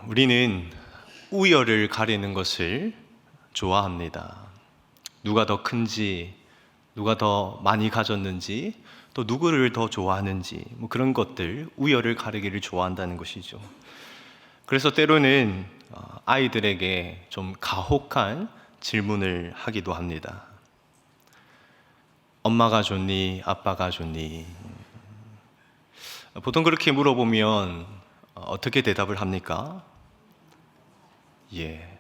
우리는 우열을 가리는 것을 좋아합니다. 누가 더 큰지, 누가 더 많이 가졌는지, 또 누구를 더 좋아하는지, 그런 것들, 우열을 가리기를 좋아한다는 것이죠. 그래서 때로는 아이들에게 좀 가혹한 질문을 하기도 합니다. 엄마가 좋니? 아빠가 좋니? 보통 그렇게 물어보면 어떻게 대답을 합니까? 예,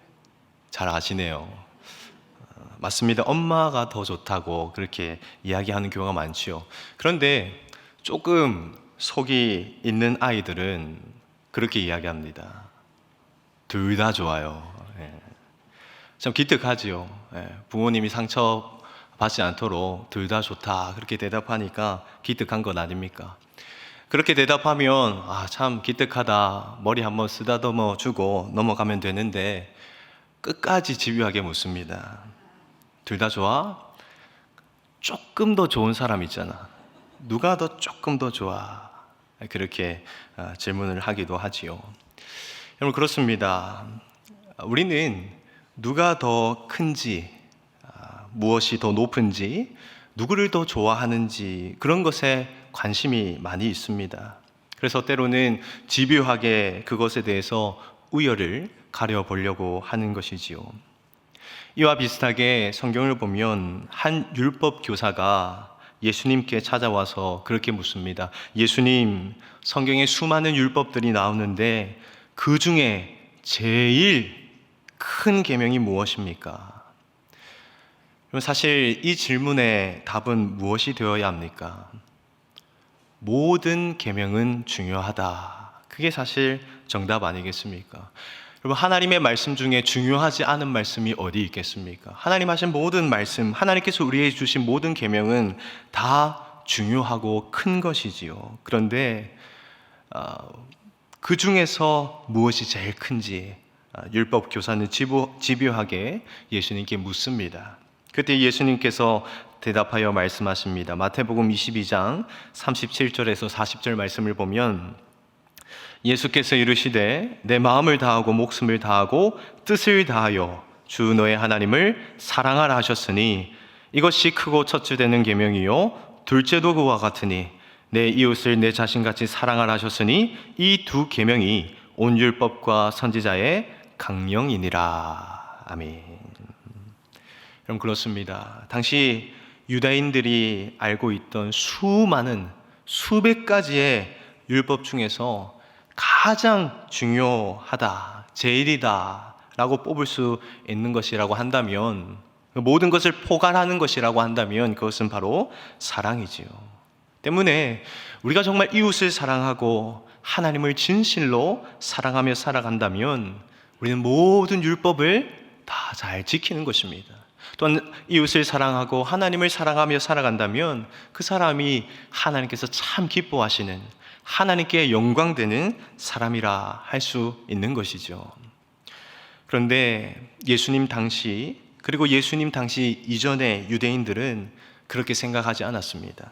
잘 아시네요. 맞습니다. 엄마가 더 좋다고 그렇게 이야기하는 경우가 많지요. 그런데 조금 속이 있는 아이들은 그렇게 이야기합니다. 둘 다 좋아요. 예. 참 기특하지요. 예. 부모님이 상처 받지 않도록 둘 다 좋다 그렇게 대답하니까 기특한 것 아닙니까? 그렇게 대답하면 참 기특하다, 머리 한번 쓰다듬어 주고 넘어가면 되는데 끝까지 집요하게 묻습니다. 둘 다 좋아? 조금 더 좋은 사람 있잖아. 누가 더 조금 더 좋아? 그렇게 질문을 하기도 하지요. 여러분, 그렇습니다. 우리는 누가 더 큰지, 무엇이 더 높은지, 누구를 더 좋아하는지 그런 것에 관심이 많이 있습니다. 그래서 때로는 집요하게 그것에 대해서 우열을 가려보려고 하는 것이지요. 이와 비슷하게 성경을 보면 한 율법 교사가 예수님께 찾아와서 그렇게 묻습니다. 예수님, 성경에 수많은 율법들이 나오는데 그 중에 제일 큰 계명이 무엇입니까? 사실 이 질문의 답은 무엇이 되어야 합니까? 모든 계명은 중요하다. 그게 사실 정답 아니겠습니까? 여러분, 하나님의 말씀 중에 중요하지 않은 말씀이 어디 있겠습니까? 하나님 하신 모든 말씀, 하나님께서 우리에게 주신 모든 계명은 다 중요하고 큰 것이지요. 그런데 그 중에서 무엇이 제일 큰지 율법 교사는 집요하게 예수님께 묻습니다. 그때 예수님께서 대답하여 말씀하십니다. 마태복음 22장 37절에서 40절 말씀을 보면 예수께서 이르시되 내 마음을 다하고 목숨을 다하고 뜻을 다하여 주 너의 하나님을 사랑하라 하셨으니 이것이 크고 첫째 되는 계명이요 둘째도 그와 같으니 내 이웃을 내 자신같이 사랑하라 하셨으니 이 두 계명이 온 율법과 선지자의 강령이니라. 아멘. 여러분, 그렇습니다. 당시 유다인들이 알고 있던 수많은 수백 가지의 율법 중에서 가장 중요하다, 제일이다 라고 뽑을 수 있는 것이라고 한다면, 모든 것을 포괄하는 것이라고 한다면 그것은 바로 사랑이지요. 때문에 우리가 정말 이웃을 사랑하고 하나님을 진실로 사랑하며 살아간다면 우리는 모든 율법을 다 잘 지키는 것입니다. 또한 이웃을 사랑하고 하나님을 사랑하며 살아간다면 그 사람이 하나님께서 참 기뻐하시는, 하나님께 영광되는 사람이라 할 수 있는 것이죠. 그런데 예수님 당시, 그리고 예수님 당시 이전의 유대인들은 그렇게 생각하지 않았습니다.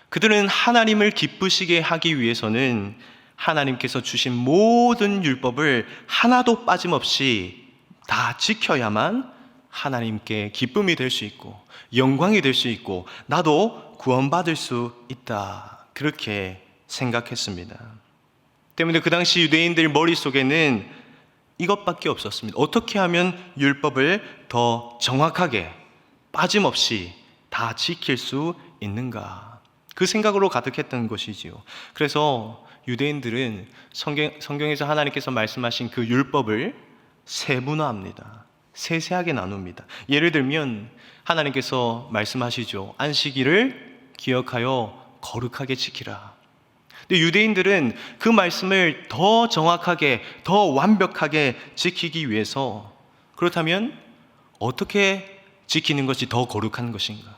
그들은 하나님을 기쁘시게 하기 위해서는 하나님께서 주신 모든 율법을 하나도 빠짐없이 다 지켜야만 하나님께 기쁨이 될 수 있고 영광이 될 수 있고 나도 구원받을 수 있다, 그렇게 생각했습니다. 때문에 그 당시 유대인들 머릿속에는 이것밖에 없었습니다. 어떻게 하면 율법을 더 정확하게 빠짐없이 다 지킬 수 있는가, 그 생각으로 가득했던 것이지요. 그래서 유대인들은 성경에서 하나님께서 말씀하신 그 율법을 세분화합니다. 세세하게 나눕니다. 예를 들면 하나님께서 말씀하시죠. 안식일을 기억하여 거룩하게 지키라. 근데 유대인들은 그 말씀을 더 정확하게, 더 완벽하게 지키기 위해서, 그렇다면 어떻게 지키는 것이 더 거룩한 것인가?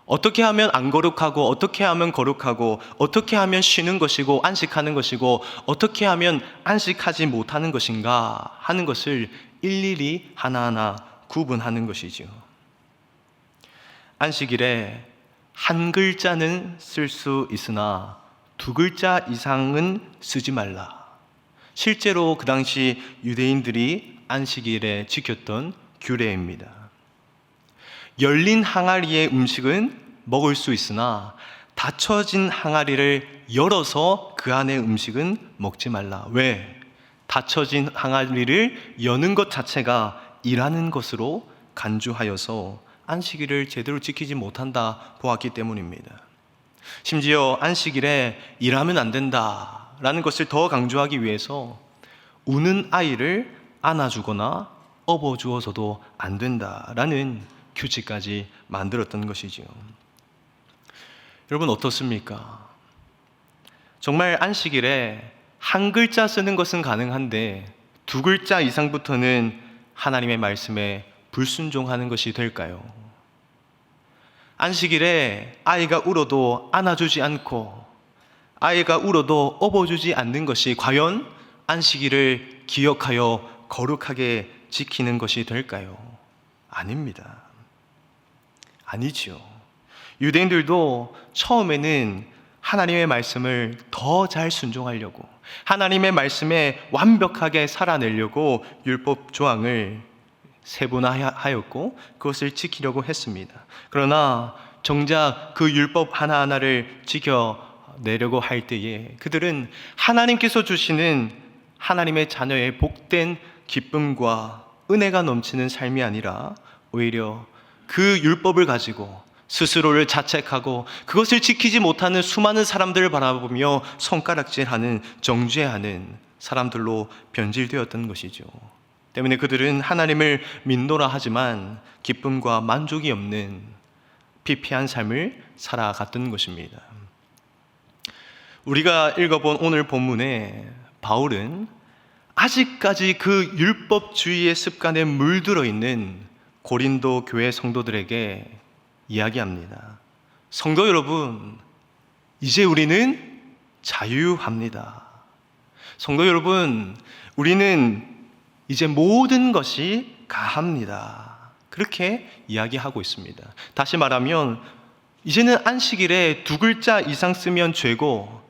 어떻게 하면 안 거룩하고 어떻게 하면 거룩하고, 어떻게 하면 쉬는 것이고 안식하는 것이고 어떻게 하면 안식하지 못하는 것인가 하는 것을 일일이 하나하나 구분하는 것이죠. 안식일에 한 글자는 쓸 수 있으나 두 글자 이상은 쓰지 말라. 실제로 그 당시 유대인들이 안식일에 지켰던 규례입니다. 열린 항아리의 음식은 먹을 수 있으나 닫혀진 항아리를 열어서 그 안의 음식은 먹지 말라. 왜? 닫혀진 항아리를 여는 것 자체가 일하는 것으로 간주하여서 안식일을 제대로 지키지 못한다 보았기 때문입니다. 심지어 안식일에 일하면 안 된다라는 것을 더 강조하기 위해서 우는 아이를 안아주거나 업어주어서도 안 된다라는 규칙까지 만들었던 것이지요. 여러분 어떻습니까? 정말 안식일에 한 글자 쓰는 것은 가능한데 두 글자 이상부터는 하나님의 말씀에 불순종하는 것이 될까요? 안식일에 아이가 울어도 안아주지 않고 아이가 울어도 업어주지 않는 것이 과연 안식일을 기억하여 거룩하게 지키는 것이 될까요? 아닙니다. 아니지요. 유대인들도 처음에는 하나님의 말씀을 더 잘 순종하려고, 하나님의 말씀에 완벽하게 살아내려고 율법 조항을 세분화하였고 그것을 지키려고 했습니다. 그러나 정작 그 율법 하나하나를 지켜내려고 할 때에 그들은 하나님께서 주시는 하나님의 자녀의 복된 기쁨과 은혜가 넘치는 삶이 아니라 오히려 그 율법을 가지고 스스로를 자책하고 그것을 지키지 못하는 수많은 사람들을 바라보며 손가락질하는, 정죄하는 사람들로 변질되었던 것이죠. 때문에 그들은 하나님을 믿노라 하지만 기쁨과 만족이 없는 피폐한 삶을 살아갔던 것입니다. 우리가 읽어본 오늘 본문에 바울은 아직까지 그 율법주의의 습관에 물들어 있는 고린도 교회 성도들에게 이야기합니다. 성도 여러분, 이제 우리는 자유합니다. 성도 여러분, 우리는 이제 모든 것이 가합니다. 그렇게 이야기하고 있습니다. 다시 말하면 이제는 안식일에 두 글자 이상 쓰면 죄고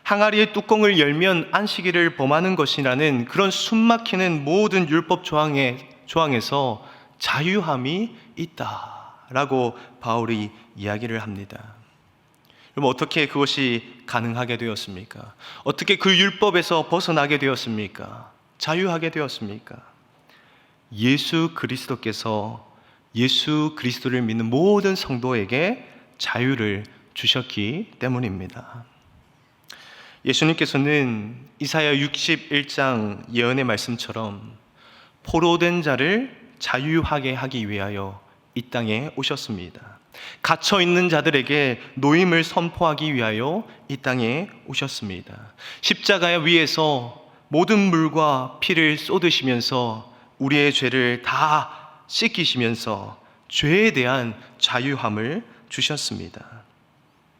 항아리의 뚜껑을 열면 안식일을 범하는 것이라는 그런 숨막히는 모든 율법 조항에서 자유함이 있다라고 바울이 이야기를 합니다. 그럼 어떻게 그것이 가능하게 되었습니까? 어떻게 그 율법에서 벗어나게 되었습니까? 자유하게 되었습니까? 예수 그리스도께서 예수 그리스도를 믿는 모든 성도에게 자유를 주셨기 때문입니다. 예수님께서는 이사야 61장 예언의 말씀처럼 포로된 자를 자유하게 하기 위하여 이 땅에 오셨습니다. 갇혀 있는 자들에게 노임을 선포하기 위하여 이 땅에 오셨습니다. 십자가 위에서 모든 물과 피를 쏟으시면서 우리의 죄를 다 씻기시면서 죄에 대한 자유함을 주셨습니다.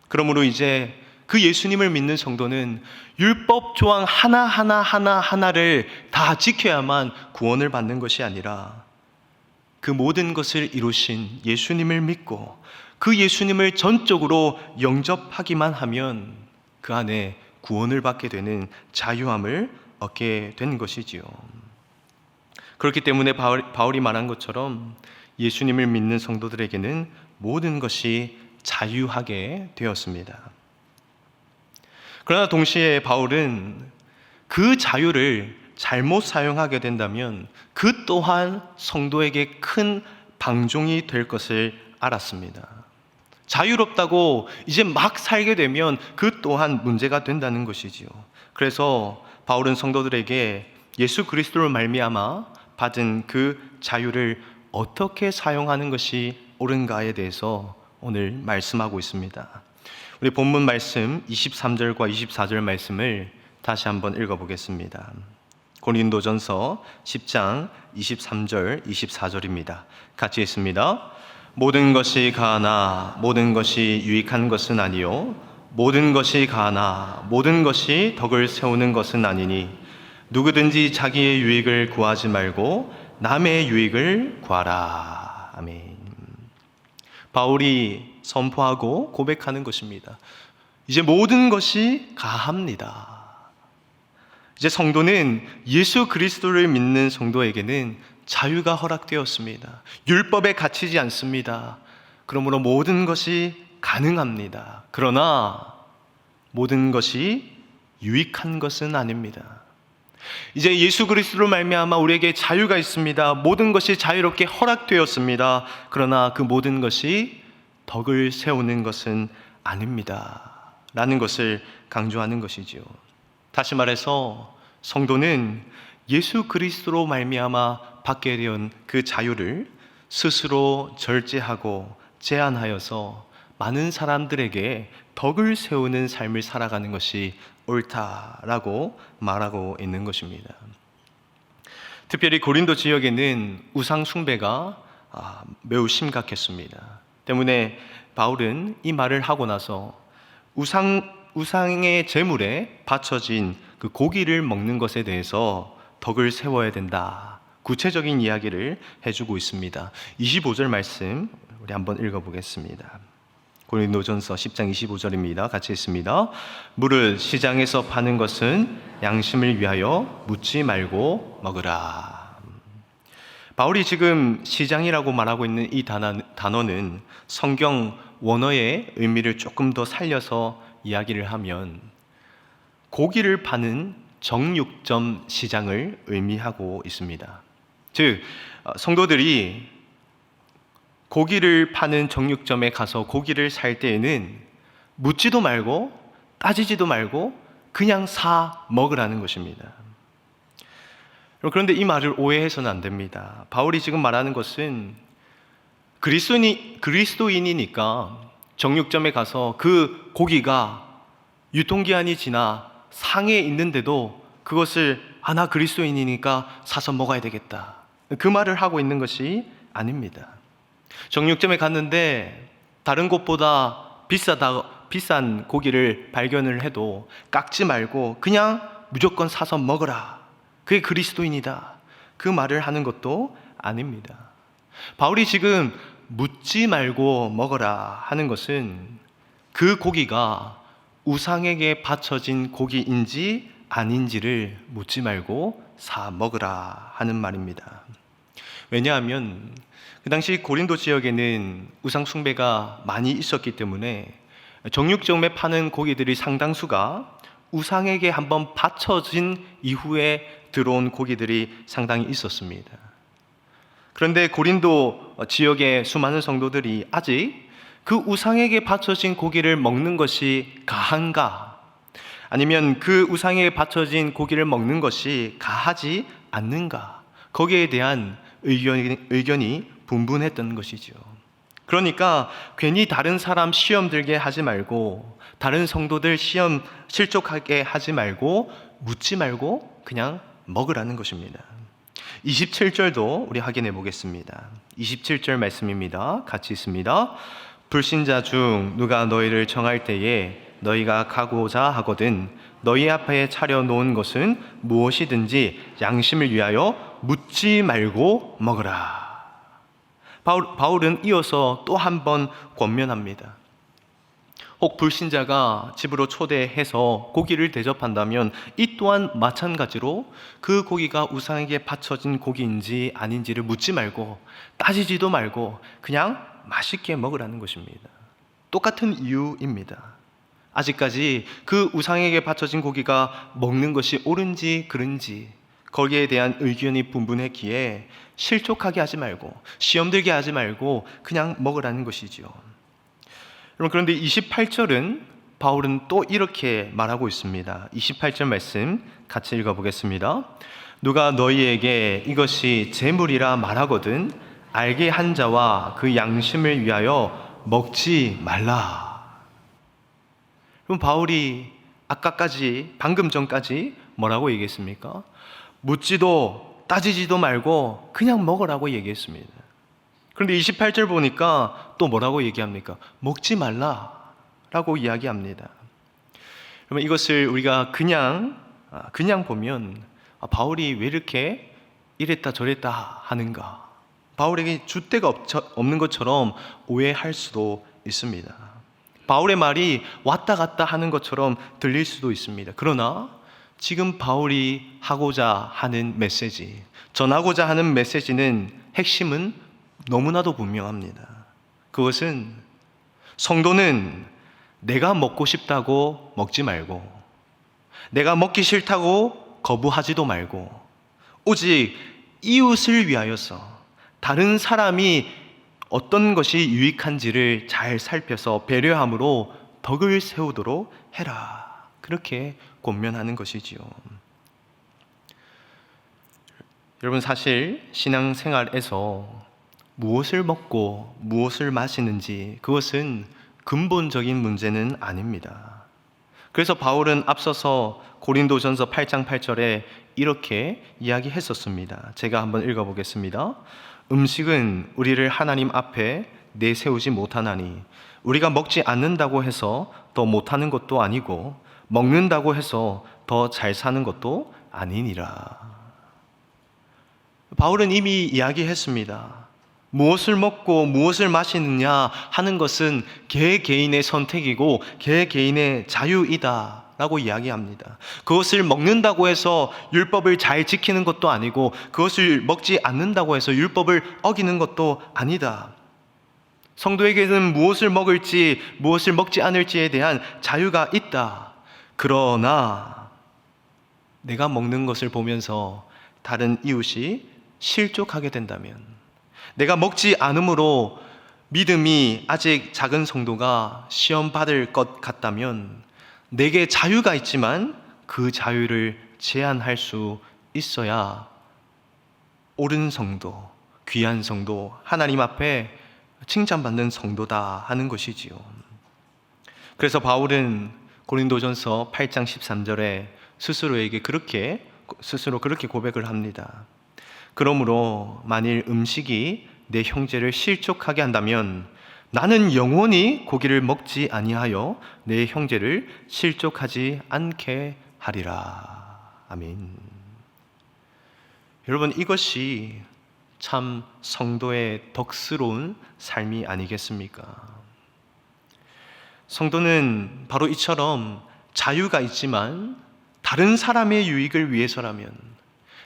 그러므로 이제 그 예수님을 믿는 성도는 율법 조항 하나를 다 지켜야만 구원을 받는 것이 아니라 그 모든 것을 이루신 예수님을 믿고 그 예수님을 전적으로 영접하기만 하면 그 안에 구원을 받게 되는 자유함을 얻게 되는 것이지요. 그렇기 때문에 바울이 말한 것처럼 예수님을 믿는 성도들에게는 모든 것이 자유하게 되었습니다. 그러나 동시에 바울은 그 자유를 잘못 사용하게 된다면 그 또한 성도에게 큰 방종이 될 것을 알았습니다. 자유롭다고 이제 막 살게 되면 그 또한 문제가 된다는 것이지요. 그래서 바울은 성도들에게 예수 그리스도를 말미암아 받은 그 자유를 어떻게 사용하는 것이 옳은가에 대해서 오늘 말씀하고 있습니다. 우리 본문 말씀 23절과 24절 말씀을 다시 한번 읽어보겠습니다. 고린도전서 10장 23절 24절입니다. 같이 읽습니다. 모든 것이 가하나 모든 것이 유익한 것은 아니요 모든 것이 가하나 모든 것이 덕을 세우는 것은 아니니 누구든지 자기의 유익을 구하지 말고 남의 유익을 구하라. 아멘. 바울이 선포하고 고백하는 것입니다. 이제 모든 것이 가합니다. 이제 성도는 예수 그리스도를 믿는 성도에게는 자유가 허락되었습니다. 율법에 갇히지 않습니다. 그러므로 모든 것이 가능합니다. 그러나 모든 것이 유익한 것은 아닙니다. 이제 예수 그리스도로 말미암아 우리에게 자유가 있습니다. 모든 것이 자유롭게 허락되었습니다. 그러나 그 모든 것이 덕을 세우는 것은 아닙니다. 라는 것을 강조하는 것이지요. 다시 말해서 성도는 예수 그리스도로 말미암아 받게 된 그 자유를 스스로 절제하고 제한하여서 많은 사람들에게 덕을 세우는 삶을 살아가는 것이 옳다라고 말하고 있는 것입니다. 특별히 고린도 지역에는 우상 숭배가 매우 심각했습니다. 때문에 바울은 이 말을 하고 나서 우상의 제물에 바쳐진 그 고기를 먹는 것에 대해서 덕을 세워야 된다. 구체적인 이야기를 해주고 있습니다. 25절 말씀 우리 한번 읽어보겠습니다. 고린도전서 10장 25절입니다. 같이 읽습니다. 무릇 시장에서 파는 것은 양심을 위하여 묻지 말고 먹으라. 바울이 지금 시장이라고 말하고 있는 이 단어는 성경 원어의 의미를 조금 더 살려서 이야기를 하면 고기를 파는 정육점 시장을 의미하고 있습니다. 즉 성도들이 고기를 파는 정육점에 가서 고기를 살 때에는 묻지도 말고 따지지도 말고 그냥 사 먹으라는 것입니다. 그런데 이 말을 오해해서는 안 됩니다. 바울이 지금 말하는 것은 그리스도인이니까 정육점에 가서 그 고기가 유통기한이 지나 상해 있는데도 그것을 나 그리스도인이니까 사서 먹어야 되겠다. 그 말을 하고 있는 것이 아닙니다. 정육점에 갔는데 다른 곳보다 비싼 고기를 발견을 해도 깎지 말고 그냥 무조건 사서 먹어라. 그게 그리스도인이다. 그 말을 하는 것도 아닙니다. 바울이 지금 묻지 말고 먹어라 하는 것은 그 고기가 우상에게 바쳐진 고기인지 아닌지를 묻지 말고 사 먹으라 하는 말입니다. 왜냐하면 그 당시 고린도 지역에는 우상 숭배가 많이 있었기 때문에 정육점에 파는 고기들이 상당수가 우상에게 한번 바쳐진 이후에 들어온 고기들이 상당히 있었습니다. 그런데 고린도 지역의 수많은 성도들이 아직 그 우상에게 바쳐진 고기를 먹는 것이 가한가? 아니면 그 우상에게 바쳐진 고기를 먹는 것이 가하지 않는가? 거기에 대한 의견이 분분했던 것이죠. 그러니까 괜히 다른 사람 시험 들게 하지 말고 다른 성도들 시험 실족하게 하지 말고 묻지 말고 그냥 먹으라는 것입니다. 27절도 우리 확인해 보겠습니다. 27절 말씀입니다. 같이 있습니다. 불신자 중 누가 너희를 정할 때에 너희가 가고자 하거든 너희 앞에 차려놓은 것은 무엇이든지 양심을 위하여 묻지 말고 먹으라. 바울은 이어서 또 한 번 권면합니다. 혹 불신자가 집으로 초대해서 고기를 대접한다면 이 또한 마찬가지로 그 고기가 우상에게 바쳐진 고기인지 아닌지를 묻지 말고 따지지도 말고 그냥 맛있게 먹으라는 것입니다. 똑같은 이유입니다. 아직까지 그 우상에게 바쳐진 고기가 먹는 것이 옳은지 그른지 거기에 대한 의견이 분분했기에 실족하게 하지 말고 시험 들게 하지 말고 그냥 먹으라는 것이죠. 여러분, 그런데 28절은 바울은 또 이렇게 말하고 있습니다. 28절 말씀 같이 읽어보겠습니다. 누가 너희에게 이것이 재물이라 말하거든 알게 한 자와 그 양심을 위하여 먹지 말라. 그럼 바울이 방금 전까지 뭐라고 얘기했습니까? 묻지도 따지지도 말고 그냥 먹으라고 얘기했습니다. 그런데 28절 보니까 또 뭐라고 얘기합니까? 먹지 말라라고 이야기합니다. 그러면 이것을 우리가 그냥 보면 바울이 왜 이렇게 이랬다 저랬다 하는가? 바울에게 줏대가 없는 것처럼 오해할 수도 있습니다. 바울의 말이 왔다 갔다 하는 것처럼 들릴 수도 있습니다. 그러나 지금 바울이 하고자 하는 메시지, 전하고자 하는 메시지는 핵심은 너무나도 분명합니다. 그것은 성도는 내가 먹고 싶다고 먹지 말고, 내가 먹기 싫다고 거부하지도 말고, 오직 이웃을 위하여서 다른 사람이 어떤 것이 유익한지를 잘 살펴서 배려함으로 덕을 세우도록 해라. 그렇게 권면하는 것이지요. 여러분, 사실 신앙생활에서 무엇을 먹고 무엇을 마시는지 그것은 근본적인 문제는 아닙니다. 그래서 바울은 앞서서 고린도전서 8장 8절에 이렇게 이야기했었습니다. 제가 한번 읽어보겠습니다. 음식은 우리를 하나님 앞에 내세우지 못하나니 우리가 먹지 않는다고 해서 더 못하는 것도 아니고 먹는다고 해서 더 잘 사는 것도 아니니라. 바울은 이미 이야기했습니다. 무엇을 먹고 무엇을 마시느냐 하는 것은 개개인의 선택이고 개개인의 자유이다 라고 이야기합니다. 그것을 먹는다고 해서 율법을 잘 지키는 것도 아니고 그것을 먹지 않는다고 해서 율법을 어기는 것도 아니다. 성도에게는 무엇을 먹을지 무엇을 먹지 않을지에 대한 자유가 있다. 그러나 내가 먹는 것을 보면서 다른 이웃이 실족하게 된다면, 내가 먹지 않으므로 믿음이 아직 작은 성도가 시험 받을 것 같다면 내게 자유가 있지만 그 자유를 제한할 수 있어야 옳은 성도, 귀한 성도, 하나님 앞에 칭찬받는 성도다 하는 것이지요. 그래서 바울은 고린도전서 8장 13절에 스스로에게 스스로 그렇게 고백을 합니다. 그러므로 만일 음식이 내 형제를 실족하게 한다면 나는 영원히 고기를 먹지 아니하여 내 형제를 실족하지 않게 하리라. 아멘. 여러분, 이것이 참 성도의 덕스러운 삶이 아니겠습니까? 성도는 바로 이처럼 자유가 있지만 다른 사람의 유익을 위해서라면,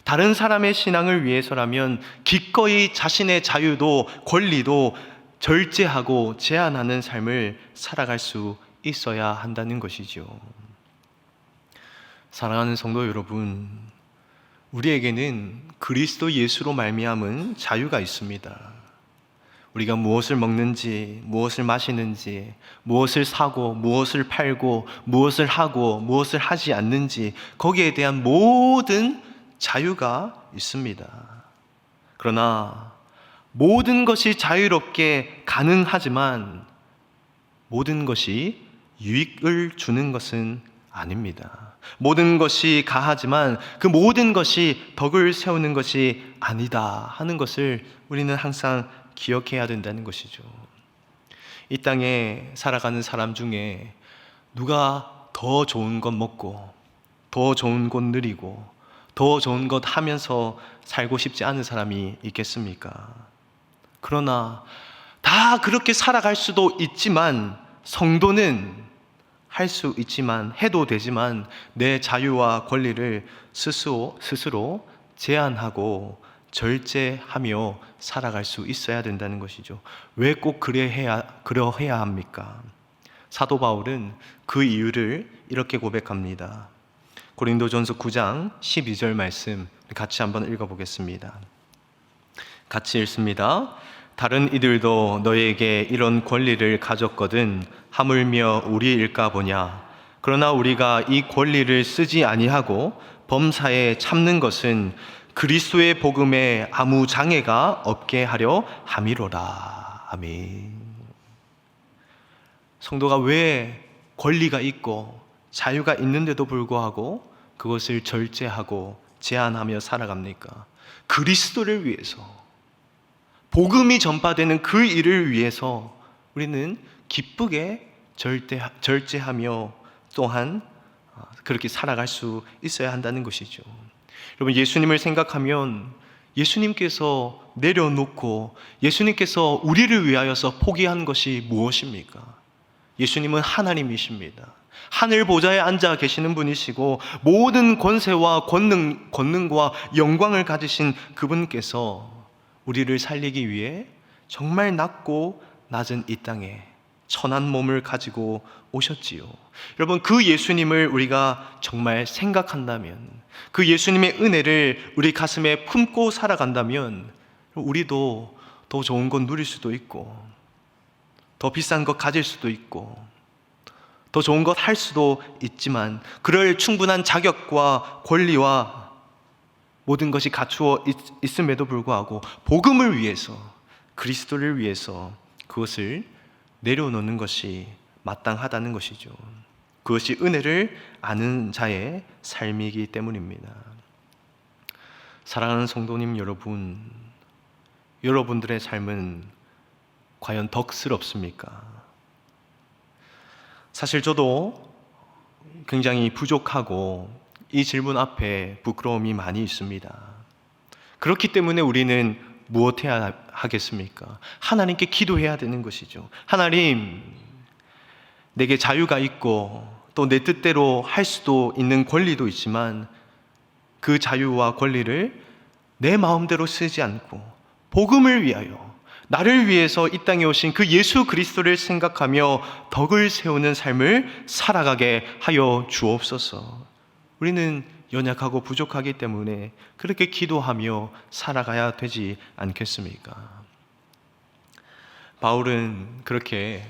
다른 사람의 신앙을 위해서라면 기꺼이 자신의 자유도 권리도 절제하고 제한하는 삶을 살아갈 수 있어야 한다는 것이죠. 사랑하는 성도 여러분, 우리에게는 그리스도 예수로 말미암은 자유가 있습니다. 우리가 무엇을 먹는지, 무엇을 마시는지, 무엇을 사고, 무엇을 팔고, 무엇을 하고, 무엇을 하지 않는지 거기에 대한 모든 자유가 있습니다. 그러나 모든 것이 자유롭게 가능하지만 모든 것이 유익을 주는 것은 아닙니다. 모든 것이 가하지만 그 모든 것이 덕을 세우는 것이 아니다 하는 것을 우리는 항상 기억해야 된다는 것이죠. 이 땅에 살아가는 사람 중에 누가 더 좋은 것 먹고 더 좋은 것 누리고 더 좋은 것 하면서 살고 싶지 않은 사람이 있겠습니까? 그러나 다 그렇게 살아갈 수도 있지만, 성도는 할 수 있지만, 해도 되지만 내 자유와 권리를 스스로 제한하고 절제하며 살아갈 수 있어야 된다는 것이죠. 왜 꼭 그러해야 합니까? 사도 바울은 그 이유를 이렇게 고백합니다. 고린도전서 9장 12절 말씀 같이 한번 읽어보겠습니다. 같이 읽습니다. 다른 이들도 너에게 이런 권리를 가졌거든 하물며 우리일까 보냐. 그러나 우리가 이 권리를 쓰지 아니하고 범사에 참는 것은 그리스도의 복음에 아무 장애가 없게 하려 함이로라. 아멘. 성도가 왜 권리가 있고 자유가 있는데도 불구하고 그것을 절제하고 제한하며 살아갑니까? 그리스도를 위해서, 복음이 전파되는 그 일을 위해서 우리는 기쁘게 절제하며 또한 그렇게 살아갈 수 있어야 한다는 것이죠. 여러분, 예수님을 생각하면 예수님께서 내려놓고 예수님께서 우리를 위하여서 포기한 것이 무엇입니까? 예수님은 하나님이십니다. 하늘 보좌에 앉아 계시는 분이시고 모든 권세와 권능과 영광을 가지신 그분께서 우리를 살리기 위해 정말 낮고 낮은 이 땅에 천한 몸을 가지고 오셨지요. 여러분, 그 예수님을 우리가 정말 생각한다면, 그 예수님의 은혜를 우리 가슴에 품고 살아간다면 우리도 더 좋은 것 누릴 수도 있고, 더 비싼 것 가질 수도 있고, 더 좋은 것 할 수도 있지만, 그럴 충분한 자격과 권리와 모든 것이 갖추어 있음에도 불구하고 복음을 위해서, 그리스도를 위해서 그것을 내려놓는 것이 마땅하다는 것이죠. 그것이 은혜를 아는 자의 삶이기 때문입니다. 사랑하는 성도님 여러분, 여러분들의 삶은 과연 덕스럽습니까? 사실 저도 굉장히 부족하고 이 질문 앞에 부끄러움이 많이 있습니다. 그렇기 때문에 우리는 무엇 해야 하겠습니까? 하나님께 기도해야 되는 것이죠. 하나님, 내게 자유가 있고 또 내 뜻대로 할 수도 있는 권리도 있지만 그 자유와 권리를 내 마음대로 쓰지 않고 복음을 위하여, 나를 위해서 이 땅에 오신 그 예수 그리스도를 생각하며 덕을 세우는 삶을 살아가게 하여 주옵소서. 우리는 연약하고 부족하기 때문에 그렇게 기도하며 살아가야 되지 않겠습니까? 바울은 그렇게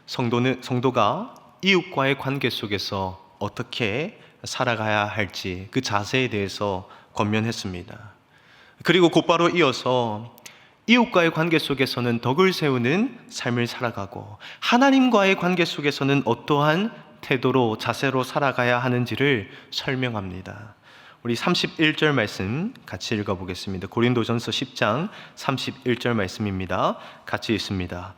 성도가 이웃과의 관계 속에서 어떻게 살아가야 할지 그 자세에 대해서 권면했습니다. 그리고 곧바로 이어서 이웃과의 관계 속에서는 덕을 세우는 삶을 살아가고 하나님과의 관계 속에서는 어떠한 태도로, 자세로 살아가야 하는지를 설명합니다. 우리 31절 말씀 같이 읽어보겠습니다. 고린도전서 10장 31절 말씀입니다. 같이 읽습니다.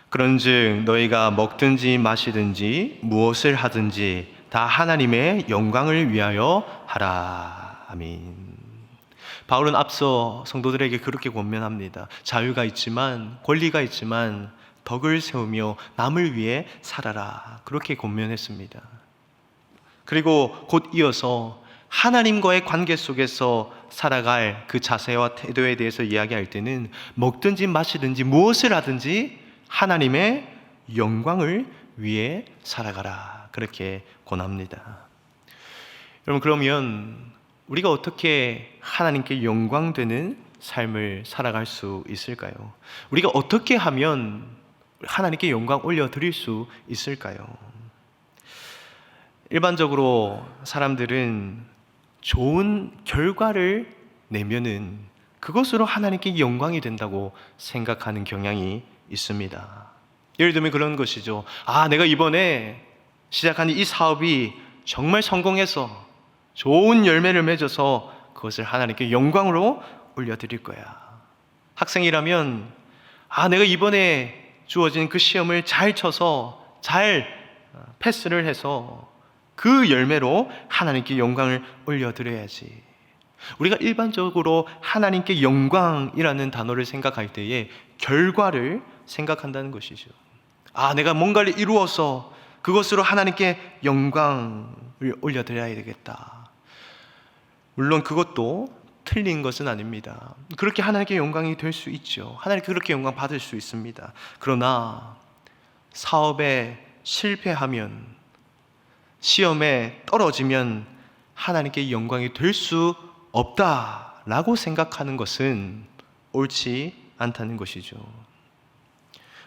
그런즉 너희가 먹든지 마시든지 무엇을 하든지 다 하나님의 영광을 위하여 하라. 아멘. 바울은 앞서 성도들에게 그렇게 권면합니다. 자유가 있지만, 권리가 있지만 덕을 세우며 남을 위해 살아라. 그렇게 권면했습니다. 그리고 곧 이어서 하나님과의 관계 속에서 살아갈 그 자세와 태도에 대해서 이야기할 때는 먹든지 마시든지 무엇을 하든지 하나님의 영광을 위해 살아가라. 그렇게 권합니다. 여러분, 그러면 우리가 어떻게 하나님께 영광되는 삶을 살아갈 수 있을까요? 우리가 어떻게 하면 하나님께 영광 올려드릴 수 있을까요? 일반적으로 사람들은 좋은 결과를 내면은 그것으로 하나님께 영광이 된다고 생각하는 경향이 있습니다. 예를 들면 그런 것이죠. 내가 이번에 시작한 이 사업이 정말 성공해서 좋은 열매를 맺어서 그것을 하나님께 영광으로 올려드릴 거야. 학생이라면 내가 이번에 주어진 그 시험을 잘 쳐서 잘 패스를 해서 그 열매로 하나님께 영광을 올려드려야지. 우리가 일반적으로 하나님께 영광이라는 단어를 생각할 때에 결과를 생각한다는 것이죠. 내가 뭔가를 이루어서 그것으로 하나님께 영광을 올려드려야 되겠다. 물론 그것도 틀린 것은 아닙니다. 그렇게 하나님께 영광이 될 수 있죠. 하나님께 그렇게 영광 받을 수 있습니다. 그러나 사업에 실패하면, 시험에 떨어지면 하나님께 영광이 될 수 없다라고 생각하는 것은 옳지 않다는 것이죠.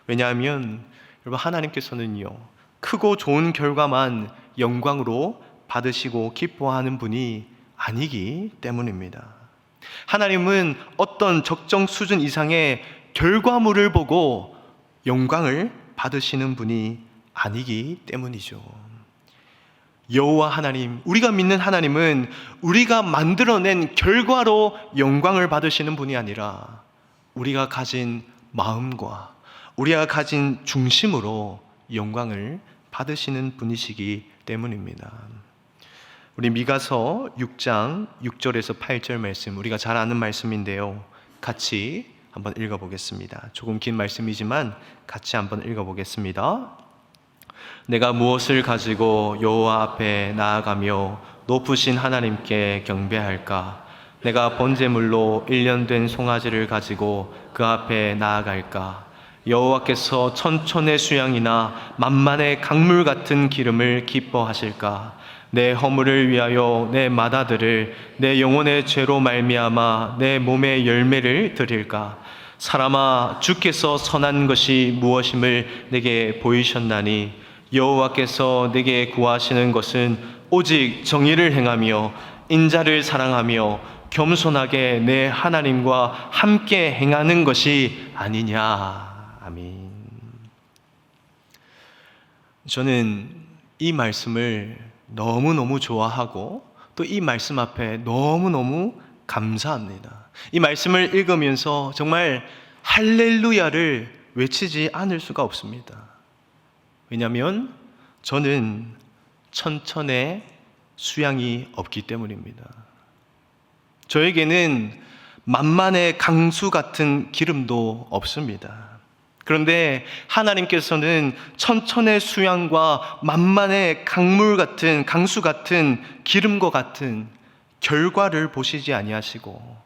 왜냐하면 여러분, 하나님께서는요, 크고 좋은 결과만 영광으로 받으시고 기뻐하는 분이 아니기 때문입니다. 하나님은 어떤 적정 수준 이상의 결과물을 보고 영광을 받으시는 분이 아니기 때문이죠. 여호와 하나님, 우리가 믿는 하나님은 우리가 만들어낸 결과로 영광을 받으시는 분이 아니라 우리가 가진 마음과 우리가 가진 중심으로 영광을 받으시는 분이시기 때문입니다. 우리 미가서 6장 6절에서 8절 말씀, 우리가 잘 아는 말씀인데요, 같이 한번 읽어보겠습니다. 조금 긴 말씀이지만 같이 한번 읽어보겠습니다. 내가 무엇을 가지고 여호와 앞에 나아가며 높으신 하나님께 경배할까? 내가 번제물로 1년 된 송아지를 가지고 그 앞에 나아갈까? 여호와께서 천천의 수양이나 만만의 강물 같은 기름을 기뻐하실까? 내 허물을 위하여 내 맏아들을 내 영혼의 죄로 말미암아 내 몸의 열매를 드릴까? 사람아, 주께서 선한 것이 무엇임을 내게 보이셨나니 여호와께서 내게 구하시는 것은 오직 정의를 행하며 인자를 사랑하며 겸손하게 내 하나님과 함께 행하는 것이 아니냐. 아멘. 저는 이 말씀을 너무너무 좋아하고 또 이 말씀 앞에 너무너무 감사합니다. 이 말씀을 읽으면서 정말 할렐루야를 외치지 않을 수가 없습니다. 왜냐하면 저는 천천의 수양이 없기 때문입니다. 저에게는 만만의 강수 같은 기름도 없습니다. 그런데 하나님께서는 천천의 수양과 만만의 강물 같은 강수 같은 기름과 같은 결과를 보시지 아니하시고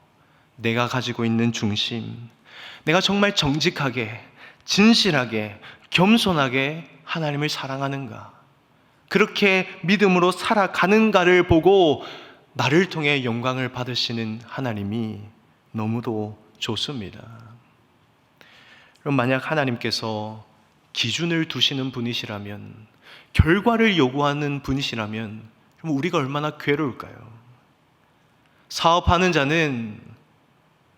내가 가지고 있는 중심, 내가 정말 정직하게, 진실하게, 겸손하게 하나님을 사랑하는가, 그렇게 믿음으로 살아가는가를 보고 나를 통해 영광을 받으시는 하나님이 너무도 좋습니다. 그럼 만약 하나님께서 기준을 두시는 분이시라면, 결과를 요구하는 분이시라면 그럼 우리가 얼마나 괴로울까요? 사업하는 자는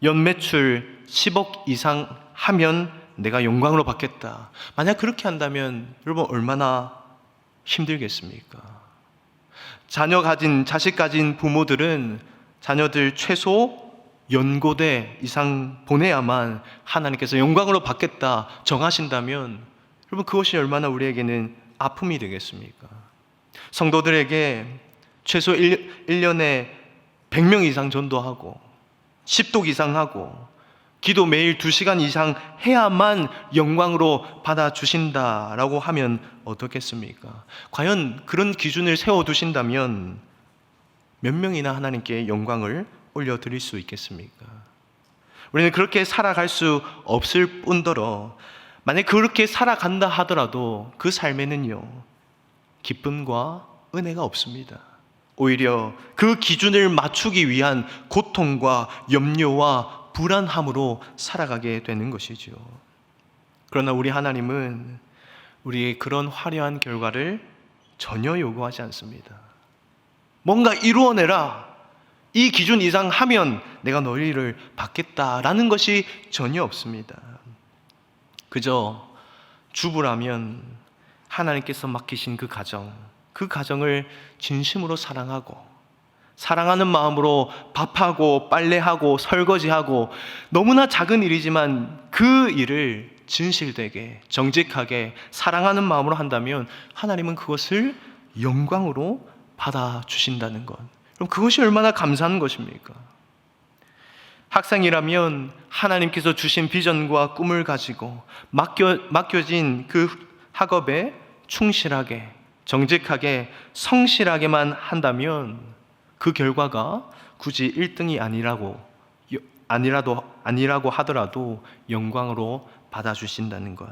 연매출 10억 이상 하면 내가 영광으로 받겠다. 만약 그렇게 한다면 여러분 얼마나 힘들겠습니까? 자식 가진 부모들은 자녀들 최소 연고대 이상 보내야만 하나님께서 영광으로 받겠다 정하신다면 여러분 그것이 얼마나 우리에게는 아픔이 되겠습니까? 성도들에게 최소 1년에 100명 이상 전도하고 10독 이상 하고 기도 매일 2시간 이상 해야만 영광으로 받아주신다라고 하면 어떻겠습니까? 과연 그런 기준을 세워두신다면 몇 명이나 하나님께 영광을 올려드릴 수 있겠습니까? 우리는 그렇게 살아갈 수 없을 뿐더러 만약 그렇게 살아간다 하더라도 그 삶에는요 기쁨과 은혜가 없습니다. 오히려 그 기준을 맞추기 위한 고통과 염려와 불안함으로 살아가게 되는 것이죠. 그러나 우리 하나님은 우리의 그런 화려한 결과를 전혀 요구하지 않습니다. 뭔가 이루어내라, 이 기준 이상 하면 내가 너희를 받겠다라는 것이 전혀 없습니다. 그저 주부라면 하나님께서 맡기신 그 가정을 진심으로 사랑하고 사랑하는 마음으로 밥하고 빨래하고 설거지하고 너무나 작은 일이지만 그 일을 진실되게 정직하게 사랑하는 마음으로 한다면 하나님은 그것을 영광으로 받아주신다는 것, 그럼 그것이 얼마나 감사한 것입니까? 학생이라면 하나님께서 주신 비전과 꿈을 가지고 맡겨진 그 학업에 충실하게 정직하게 성실하게만 한다면 그 결과가 굳이 1등이 아니라고 하더라도 영광으로 받아주신다는 것,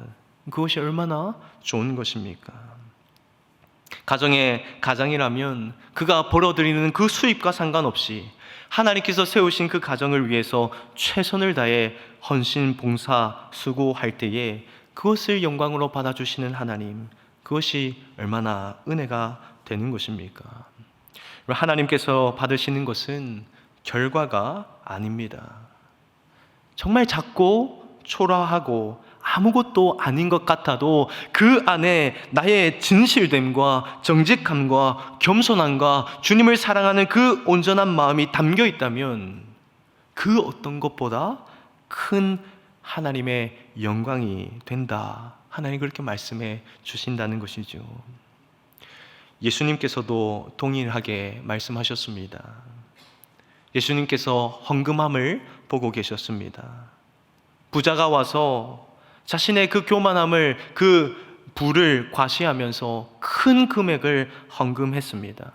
그것이 얼마나 좋은 것입니까? 가정이라면 그가 벌어들이는 그 수입과 상관없이 하나님께서 세우신 그 가정을 위해서 최선을 다해 헌신, 봉사, 수고할 때에 그것을 영광으로 받아주시는 하나님, 그것이 얼마나 은혜가 되는 것입니까? 하나님께서 받으시는 것은 결과가 아닙니다. 정말 작고 초라하고 아무것도 아닌 것 같아도 그 안에 나의 진실됨과 정직함과 겸손함과 주님을 사랑하는 그 온전한 마음이 담겨 있다면 그 어떤 것보다 큰 하나님의 영광이 된다. 하나님 그렇게 말씀해 주신다는 것이죠. 예수님께서도 동일하게 말씀하셨습니다. 예수님께서 헌금함을 보고 계셨습니다. 부자가 와서 자신의 그 교만함을, 그 부를 과시하면서 큰 금액을 헌금했습니다.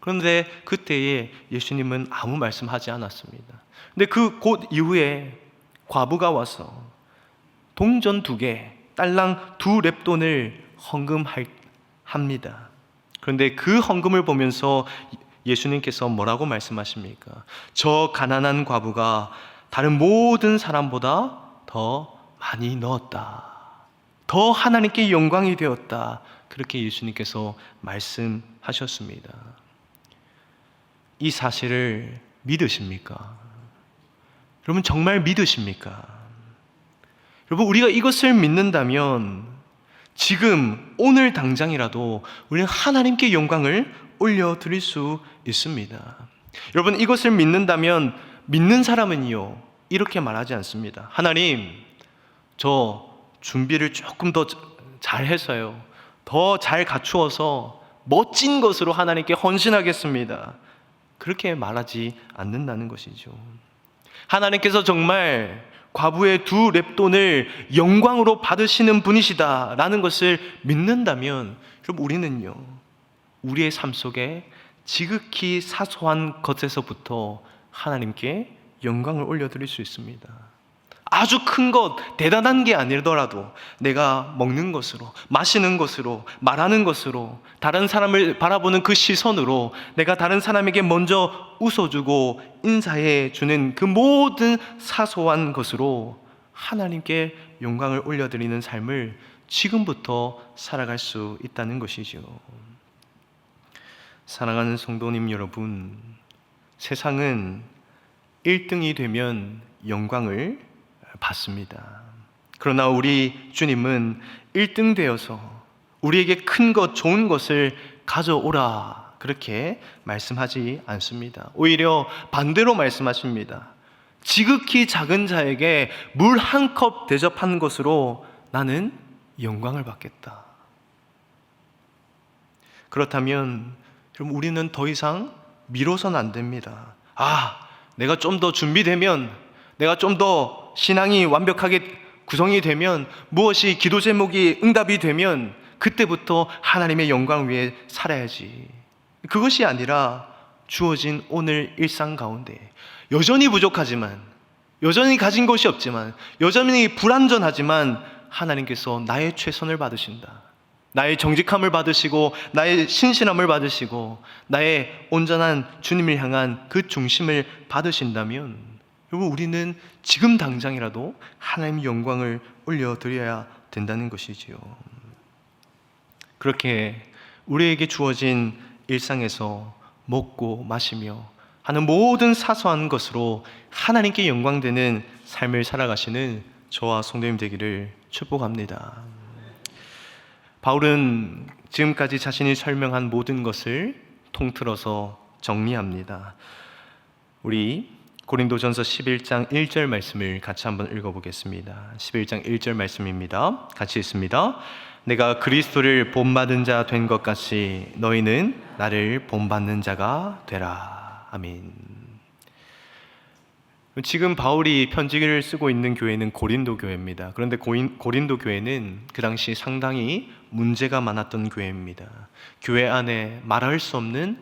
그런데 그때에 예수님은 아무 말씀하지 않았습니다. 근데 곧 이후에 과부가 와서 동전 2개, 딸랑 2렙돈을 헌금합니다. 그런데 그 헌금을 보면서 예수님께서 뭐라고 말씀하십니까? 저 가난한 과부가 다른 모든 사람보다 더 많이 넣었다. 더 하나님께 영광이 되었다. 그렇게 예수님께서 말씀하셨습니다. 이 사실을 믿으십니까? 여러분 정말 믿으십니까? 여러분 우리가 이것을 믿는다면 지금 오늘 당장이라도 우리는 하나님께 영광을 올려드릴 수 있습니다. 여러분 이것을 믿는다면 믿는 사람은요 이렇게 말하지 않습니다. 하나님 저 준비를 조금 더 잘해서요 더 잘 갖추어서 멋진 것으로 하나님께 헌신하겠습니다. 그렇게 말하지 않는다는 것이죠. 하나님께서 정말 과부의 2렙돈을 영광으로 받으시는 분이시다라는 것을 믿는다면 그럼 우리는요 우리의 삶 속에 지극히 사소한 것에서부터 하나님께 영광을 올려드릴 수 있습니다. 아주 큰 것, 대단한 게 아니더라도 내가 먹는 것으로, 마시는 것으로, 말하는 것으로, 다른 사람을 바라보는 그 시선으로 내가 다른 사람에게 먼저 웃어주고 인사해 주는 그 모든 사소한 것으로 하나님께 영광을 올려드리는 삶을 지금부터 살아갈 수 있다는 것이죠. 사랑하는 성도님 여러분, 세상은 1등이 되면 영광을 받습니다. 그러나 우리 주님은 1등 되어서 우리에게 큰 것, 좋은 것을 가져오라 그렇게 말씀하지 않습니다. 오히려 반대로 말씀하십니다. 지극히 작은 자에게 물 한 컵 대접한 것으로 나는 영광을 받겠다. 그렇다면 그럼 우리는 더 이상 미뤄서는 안 됩니다. 내가 좀 더 준비되면, 내가 좀 더 신앙이 완벽하게 구성이 되면, 무엇이 기도 제목이 응답이 되면 그때부터 하나님의 영광 위에 살아야지. 그것이 아니라 주어진 오늘 일상 가운데 여전히 부족하지만, 여전히 가진 것이 없지만, 여전히 불완전하지만 하나님께서 나의 최선을 받으신다. 나의 정직함을 받으시고 나의 신실함을 받으시고 나의 온전한 주님을 향한 그 중심을 받으신다면 여러분 우리는 지금 당장이라도 하나님의 영광을 올려드려야 된다는 것이지요. 그렇게 우리에게 주어진 일상에서 먹고 마시며 하는 모든 사소한 것으로 하나님께 영광되는 삶을 살아가시는 저와 성도님 되기를 축복합니다. 바울은 지금까지 자신이 설명한 모든 것을 통틀어서 정리합니다. 우리 고린도전서 11장 1절 말씀을 같이 한번 읽어보겠습니다. 11장 1절 말씀입니다. 같이 읽습니다. 내가 그리스도를 본받은 자 된 것 같이 너희는 나를 본받는 자가 되라. 아멘. 지금 바울이 편지를 쓰고 있는 교회는 고린도 교회입니다. 그런데 고린도 교회는 그 당시 상당히 문제가 많았던 교회입니다. 교회 안에 말할 수 없는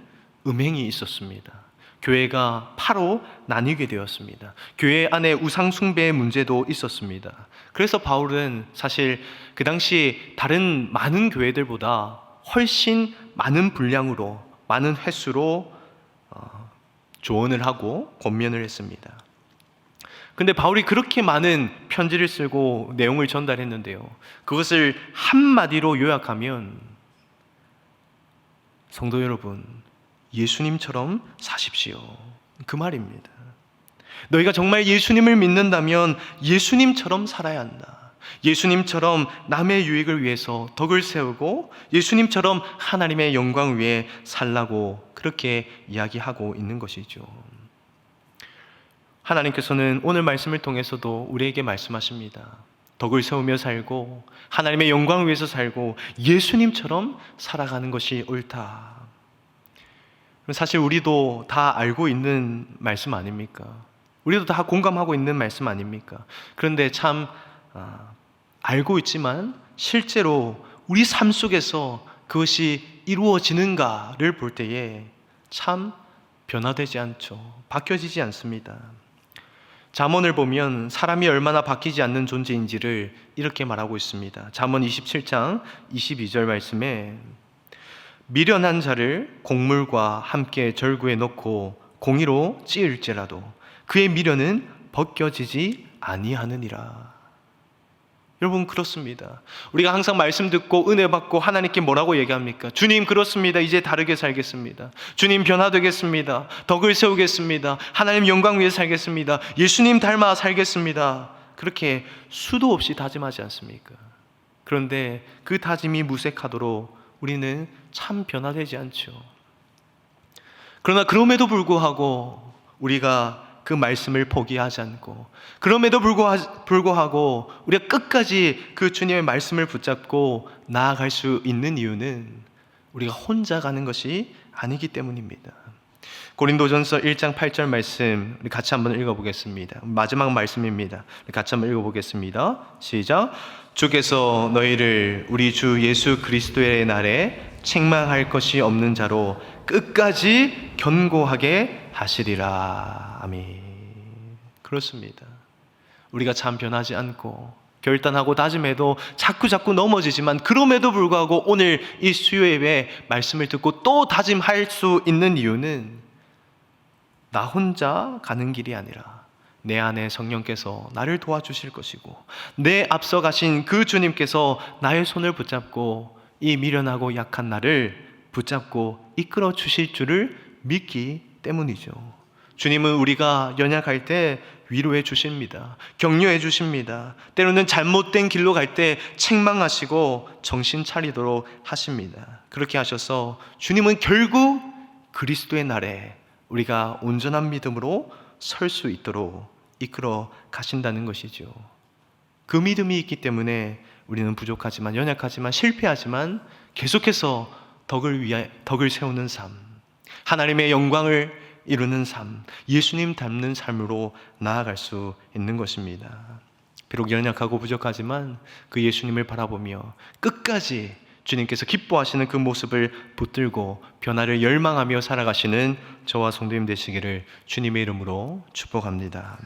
음행이 있었습니다. 교회가 파로 나뉘게 되었습니다. 교회 안에 우상 숭배의 문제도 있었습니다. 그래서 바울은 사실 그 당시 다른 많은 교회들보다 훨씬 많은 분량으로, 많은 횟수로 조언을 하고 권면을 했습니다. 근데 바울이 그렇게 많은 편지를 쓰고 내용을 전달했는데요, 그것을 한마디로 요약하면 성도 여러분, 예수님처럼 사십시오, 그 말입니다. 너희가 정말 예수님을 믿는다면 예수님처럼 살아야 한다. 예수님처럼 남의 유익을 위해서 덕을 세우고 예수님처럼 하나님의 영광 위에 살라고 그렇게 이야기하고 있는 것이죠. 하나님께서는 오늘 말씀을 통해서도 우리에게 말씀하십니다. 덕을 세우며 살고 하나님의 영광을 위해서 살고 예수님처럼 살아가는 것이 옳다. 사실 우리도 다 알고 있는 말씀 아닙니까? 우리도 다 공감하고 있는 말씀 아닙니까? 그런데 참 알고 있지만 실제로 우리 삶 속에서 그것이 이루어지는가를 볼 때에 참 변화되지 않죠. 바뀌어지지 않습니다. 잠언을 보면 사람이 얼마나 바뀌지 않는 존재인지를 이렇게 말하고 있습니다. 잠언 27장 22절 말씀에 미련한 자를 곡물과 함께 절구에 넣고 공의로 찌을지라도 그의 미련은 벗겨지지 아니하느니라. 여러분, 그렇습니다. 우리가 항상 말씀 듣고 은혜 받고 하나님께 뭐라고 얘기합니까? 주님, 그렇습니다. 이제 다르게 살겠습니다. 주님, 변화되겠습니다. 덕을 세우겠습니다. 하나님 영광 위에 살겠습니다. 예수님 닮아 살겠습니다. 그렇게 수도 없이 다짐하지 않습니까? 그런데 그 다짐이 무색하도록 우리는 참 변화되지 않죠. 그러나 그럼에도 불구하고 우리가 그 말씀을 포기하지 않고, 그럼에도 불구하고 우리가 끝까지 그 주님의 말씀을 붙잡고 나아갈 수 있는 이유는 우리가 혼자 가는 것이 아니기 때문입니다. 고린도전서 1장 8절 말씀 우리 같이 한번 읽어보겠습니다. 마지막 말씀입니다. 우리 같이 한번 읽어보겠습니다. 시작. 주께서 너희를 우리 주 예수 그리스도의 날에 책망할 것이 없는 자로 끝까지 견고하게 하시리라. 아멘. 그렇습니다. 우리가 참 변하지 않고 결단하고 다짐해도 자꾸 넘어지지만, 그럼에도 불구하고 오늘 이 수요 예배 말씀을 듣고 또 다짐할 수 있는 이유는 나 혼자 가는 길이 아니라 내 안에 성령께서 나를 도와주실 것이고, 내 앞서 가신 그 주님께서 나의 손을 붙잡고 이 미련하고 약한 나를 붙잡고 이끌어 주실 줄을 믿기 때문이죠. 주님은 우리가 연약할 때 위로해 주십니다. 격려해 주십니다. 때로는 잘못된 길로 갈 때 책망하시고 정신 차리도록 하십니다. 그렇게 하셔서 주님은 결국 그리스도의 날에 우리가 온전한 믿음으로 설 수 있도록 이끌어 가신다는 것이죠. 그 믿음이 있기 때문에 우리는 부족하지만, 연약하지만, 실패하지만 계속해서 덕을 세우는 삶, 하나님의 영광을 이루는 삶, 예수님 닮는 삶으로 나아갈 수 있는 것입니다. 비록 연약하고 부족하지만 그 예수님을 바라보며 끝까지 주님께서 기뻐하시는 그 모습을 붙들고 변화를 열망하며 살아가시는 저와 성도님 되시기를 주님의 이름으로 축복합니다.